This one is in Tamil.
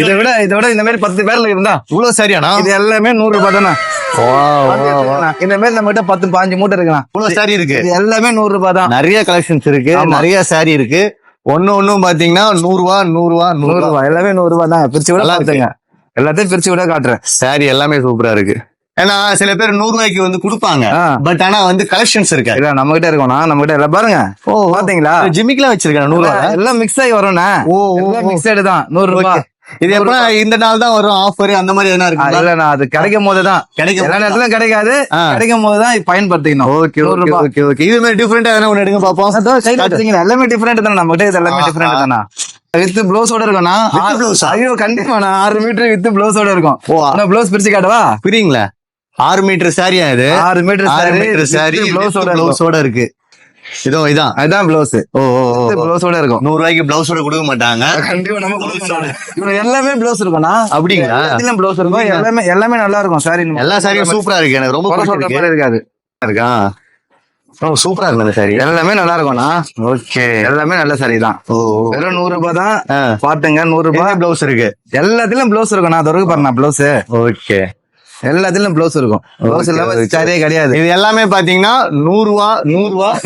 இதை விட இந்த மாதிரி 10 பேர்ல இருந்தா இவ்வளவு சரியாண்ணா? இது எல்லாமே 100 ரூபாய் தானே. இந்த மாதிரி நம்ம கிட்ட 10-15 மூட்டை இருக்குண்ணா. இவ்வளவு சாரி இருக்கு. இது எல்லாமே 100 ரூபாய் தான். நிறைய கலெக்ஷன்ஸ் இருக்கு, நிறைய சாரி இருக்கு. ஒண்ணும் பாத்தீங்கன்னா 100 ரூபாய் 100 ரூபாய் எல்லாமே 100 ரூபாய் தான். பிரிச்சு விட பாத்துங்க, எல்லாத்தையும் பிரிச்சு விட காட்டுறேன். சாரி எல்லாமே சூப்பரா இருக்கு. ஏன்னா சில பேர் 100 ரூபாய்க்கு வந்து கொடுப்பாங்க, பட் ஆனா வந்து கலெக்ஷன்ஸ் இருக்கு. இல்ல நம்ம கிட்ட இருக்கோம்னா, நம்ம கிட்ட எல்லாம் பாருங்க. ஓ பாத்தீங்களா, ஜிமிக்லாம் வச்சிருக்கேன் 100 ரூபாய் எல்லாம் மிக்ஸ் ஆகி வரும்ண்ணா. மிக்சடு தான் 100 ரூபாய். இது எப்ப இந்த நாள் தான் வரும் ஆஃபர் அந்த மாதிரி எதனா இருக்கு? இல்லண்ணா, அது கிடைக்கும் போதுதான். எல்லா நேரத்திலும் கிடைக்காது, கிடைக்கும் போதுதான் பயன்படுத்திக்கணும். Okay okay okay. இது மாதிரி டிஃபரெண்டா எதனா ஒண்ணு எடுங்க பாப்போம். எல்லாமே டிஃபரெண்ட் தானே நம்ம கிட்ட. இது எல்லாமே டிஃபரெண்ட் தானே. வித் ப்ளவுஸோட இருக்கும்ண்ணா. ஐயோ கண்டிப்பாண்ணா, 6 மீட்டர் வித் ப்ளவுஸோட இருக்கும். ப்ளவுஸ் பிரிச்சு காட்டவா? புரியுங்களா? 6 மீட்டர் சாரியா இது? 6 மீட்டர் சாரி ப்ளவுஸோட இருக்கு. இதான் அதுதான் பிளவுஸ். பிளவுஸோட இருக்கும். 100 ரூபாய்க்கு பிளவுஸோட கொடுக்க மாட்டாங்க. கண்டிப்பா நம்ம எல்லாமே பிளவுஸ் இருக்கும்ண்ணா. அப்படிங்களா? பிளவுஸ் இருக்கும். எல்லாமே நல்லா இருக்கும். சாரி எல்லா சாரியும் சூப்பரா இருக்கு. எனக்கு ரொம்ப இருக்காது இருக்கா? சூப்பரா இருக்கு சாரி. எல்லாமே நல்லா இருக்கும்ண்ணா. ஓகே, எல்லாமே நல்ல சாரி தான். வெறும் 100 ரூபாய் தான். பாட்டுங்க 100 ரூபாய். பிளவுஸ் இருக்கு. எல்லாத்துலயும் பிளவுஸ் இருக்கும். நான் தொடர்பு பாருண்ணா பிளவுஸ். ஓகே, எல்லாத்துலயும் பிளவுஸ் இருக்கும். பிளவுஸ் இல்லாம சாரியே கிடையாது. இது எல்லாமே பாத்தீங்கன்னா 100 ரூபாய் 100 ரூபாய்